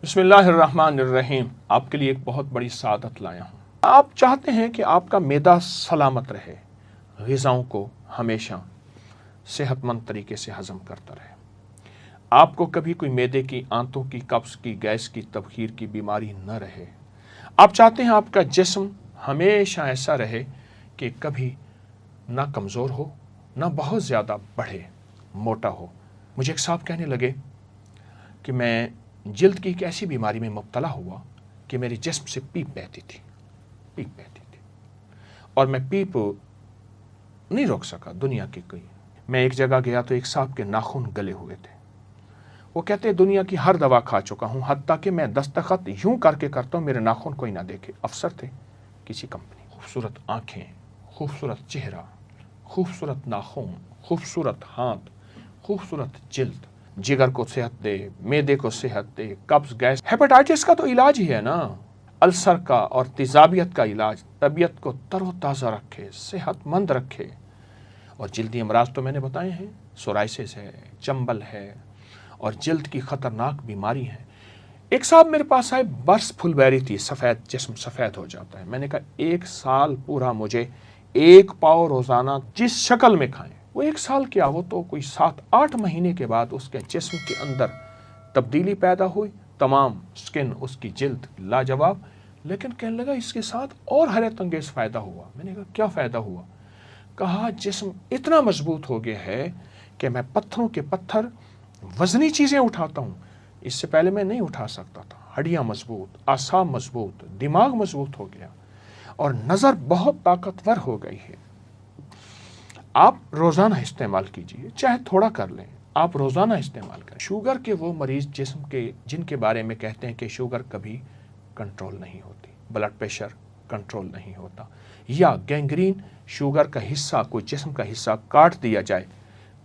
بسم اللہ الرحمن الرحیم۔ آپ کے لیے ایک بہت بڑی سعادت لایا ہوں۔ آپ چاہتے ہیں کہ آپ کا معدہ سلامت رہے، غذاؤں کو ہمیشہ صحت مند طریقے سے ہضم کرتا رہے، آپ کو کبھی کوئی معدے کی، آنتوں کی، قبض کی، گیس کی، تبخیر کی بیماری نہ رہے۔ آپ چاہتے ہیں آپ کا جسم ہمیشہ ایسا رہے کہ کبھی نہ کمزور ہو، نہ بہت زیادہ بڑھے، موٹا ہو۔ مجھے ایک صاحب کہنے لگے کہ میں جلد کی ایک ایسی بیماری میں مبتلا ہوا کہ میرے جسم سے پیپ بہتی تھی اور میں پیپ نہیں روک سکا دنیا کی کوئی۔ میں ایک جگہ گیا تو ایک صاحب کے ناخن گلے ہوئے تھے۔ وہ کہتے دنیا کی ہر دوا کھا چکا ہوں، حتیٰ کہ میں دستخط یوں کر کے کرتا ہوں میرے ناخن کوئی نہ دیکھے۔ افسر تھے کسی کمپنی، خوبصورت آنکھیں، خوبصورت چہرہ، خوبصورت ناخن، خوبصورت ہاتھ، خوبصورت جلد، جگر کو صحت دے، معدے کو صحت دے، قبض، گیس، ہیپاٹائٹس کا تو علاج ہی ہے نا، السر کا اور تیزابیت کا علاج، طبیعت کو تر و تازہ رکھے، صحت مند رکھے۔ اور جلدی امراض تو میں نے بتائے ہیں، سورائسس ہے، چنبل ہے اور جلد کی خطرناک بیماری ہے۔ ایک صاحب میرے پاس آئے، برس پھل بیری تھی، سفید جسم سفید ہو جاتا ہے۔ میں نے کہا 1 سال پورا مجھے 1 پاؤ روزانہ جس شکل میں کھائیں۔ وہ 1 سال کیا، وہ تو کوئی 7-8 مہینے کے بعد اس کے جسم کے اندر تبدیلی پیدا ہوئی، تمام سکن، اس کی جلد لاجواب۔ لیکن کہنے لگا اس کے ساتھ اور حیرت انگیز فائدہ ہوا۔ میں نے کہا کیا فائدہ ہوا؟ کہا جسم اتنا مضبوط ہو گیا ہے کہ میں پتھروں کے پتھر، وزنی چیزیں اٹھاتا ہوں، اس سے پہلے میں نہیں اٹھا سکتا تھا۔ ہڈیاں مضبوط، اعصاب مضبوط، دماغ مضبوط ہو گیا اور نظر بہت طاقتور ہو گئی ہے۔ آپ روزانہ استعمال کیجئے، چاہے تھوڑا کر لیں، آپ روزانہ استعمال کریں۔ شوگر کے وہ مریض جسم کے جن کے بارے میں کہتے ہیں کہ شوگر کبھی کنٹرول نہیں ہوتی، بلڈ پریشر کنٹرول نہیں ہوتا، یا گینگرین، شوگر کا حصہ، کوئی جسم کا حصہ کاٹ دیا جائے،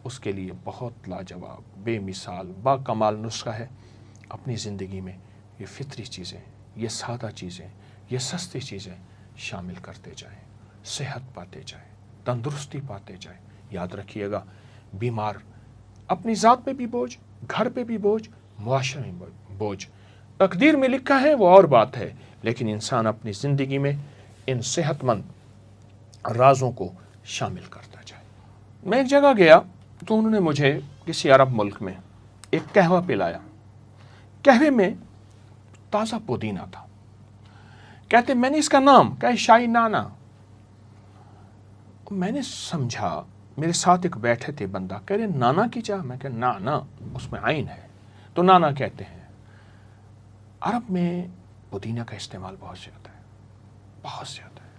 اس کے لیے بہت لاجواب، بے مثال، با کمال نسخہ ہے۔ اپنی زندگی میں یہ فطری چیزیں، یہ سادہ چیزیں، یہ سستی چیزیں شامل کرتے جائیں، صحت پاتے جائیں، تندرستی پاتے جائیں۔ یاد رکھیے گا، بیمار اپنی ذات پہ بھی بوجھ، گھر پہ بھی بوجھ، معاشرے میں بوجھ۔ تقدیر میں لکھا ہے وہ اور بات ہے، لیکن انسان اپنی زندگی میں ان صحت مند رازوں کو شامل کرتا جائے۔ میں ایک جگہ گیا تو انہوں نے مجھے کسی عرب ملک میں ایک قہوہ پلایا۔ قہوے میں تازہ پودینہ تھا۔ کہتے میں نے اس کا نام کہا شاہی نانا۔ میں نے سمجھا، میرے ساتھ ایک بیٹھے تھے بندہ، کہہ رہے نانا کی چاہ؟ میں کہا نانا، اس میں عین ہے تو نانا کہتے ہیں۔ عرب میں پودینہ کا استعمال بہت زیادہ ہے، بہت زیادہ ہے،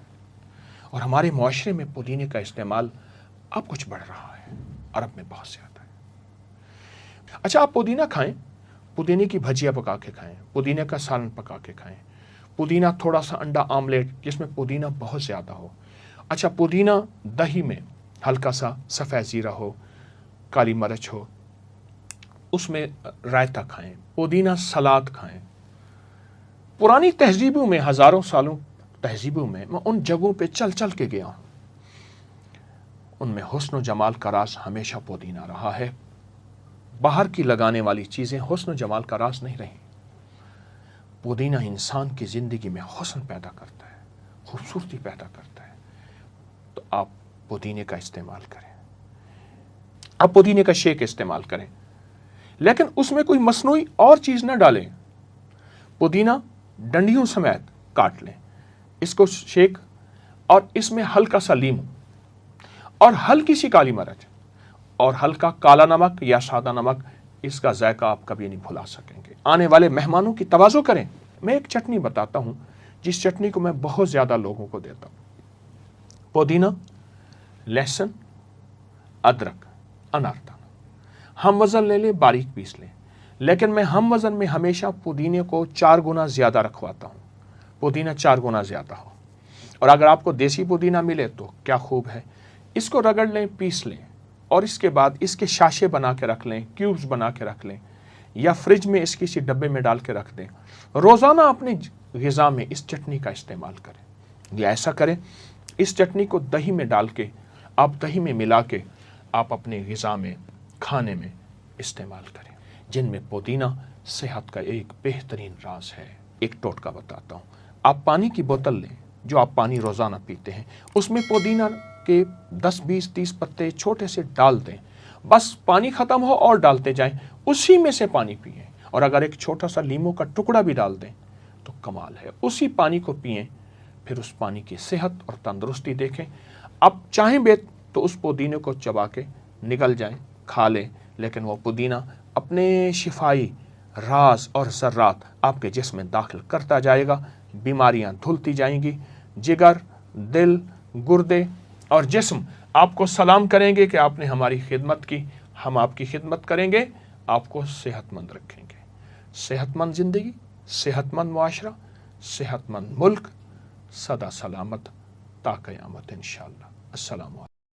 اور ہمارے معاشرے میں پودینے کا استعمال اب کچھ بڑھ رہا ہے، عرب میں بہت زیادہ ہے۔ اچھا، آپ پودینہ کھائیں، پودینے کی بھجیا پکا کے کھائیں، پودینے کا سالن پکا کے کھائیں، پودینہ تھوڑا سا انڈا آملیٹ جس میں پودینہ بہت زیادہ ہو۔ اچھا، پودینہ دہی میں ہلکا سا سفید زیرہ ہو، کالی مرچ ہو، اس میں رائتہ کھائیں، پودینہ سلاد کھائیں۔ پرانی تہذیبوں میں، ہزاروں سالوں تہذیبوں میں ان جگہوں پہ چل چل کے گیا ہوں، ان میں حسن و جمال کا راز ہمیشہ پودینہ رہا ہے۔ باہر کی لگانے والی چیزیں حسن و جمال کا راز نہیں رہی۔ پودینہ انسان کی زندگی میں حسن پیدا کرتا ہے، خوبصورتی پیدا کرتا ہے۔ تو آپ پودینے کا استعمال کریں، آپ پودینے کا شیک استعمال کریں، لیکن اس میں کوئی مصنوعی اور چیز نہ ڈالیں۔ پودینہ ڈنڈیوں سمیت کاٹ لیں، اس کو شیک، اور اس میں ہلکا سا لیمو اور ہلکی سی کالی مرچ اور ہلکا کالا نمک یا سادہ نمک، اس کا ذائقہ آپ کبھی نہیں بھلا سکیں گے۔ آنے والے مہمانوں کی تواضع کریں۔ میں ایک چٹنی بتاتا ہوں جس چٹنی کو میں بہت زیادہ لوگوں کو دیتا ہوں۔ پودینہ، لہسن، ادرک، اناردانہ، ہم وزن لے لیں، باریک پیس لیں، لیکن میں ہم وزن میں ہمیشہ پودینے کو 4 گنا زیادہ رکھواتا ہوں، پودینہ 4 گنا زیادہ ہو۔ اور اگر آپ کو دیسی پودینہ ملے تو کیا خوب ہے، اس کو رگڑ لیں، پیس لیں، اور اس کے بعد اس کے شاشے بنا کے رکھ لیں، کیوبز بنا کے رکھ لیں، یا فریج میں اس کسی ڈبے میں ڈال کے رکھ دیں۔ روزانہ اپنی غذا میں اس چٹنی کا استعمال کریں، یا ایسا کریں اس چٹنی کو دہی میں ڈال کے، آپ دہی میں ملا کے آپ اپنے غذا میں، کھانے میں استعمال کریں، جن میں پودینہ صحت کا ایک بہترین راز ہے۔ ایک ٹوٹکا بتاتا ہوں، آپ پانی کی بوتل لیں جو آپ پانی روزانہ پیتے ہیں، اس میں پودینہ کے 10 20 30 پتے چھوٹے سے ڈال دیں، بس پانی ختم ہو اور ڈالتے جائیں، اسی میں سے پانی پئیں، اور اگر ایک چھوٹا سا لیموں کا ٹکڑا بھی ڈال دیں تو کمال ہے، اسی پانی کو پئیں، پھر اس پانی کی صحت اور تندرستی دیکھیں۔ آپ چاہیں بے تو اس پودینے کو چبا کے نگل جائیں، کھا لیں، لیکن وہ پودینہ اپنے شفائی راز اور ذرات آپ کے جسم میں داخل کرتا جائے گا، بیماریاں دھلتی جائیں گی، جگر، دل، گردے اور جسم آپ کو سلام کریں گے کہ آپ نے ہماری خدمت کی، ہم آپ کی خدمت کریں گے، آپ کو صحت مند رکھیں گے۔ صحت مند زندگی، صحت مند معاشرہ، صحت مند ملک، سدا سلامت تا قیامت انشاءاللہ۔ السلام علیکم۔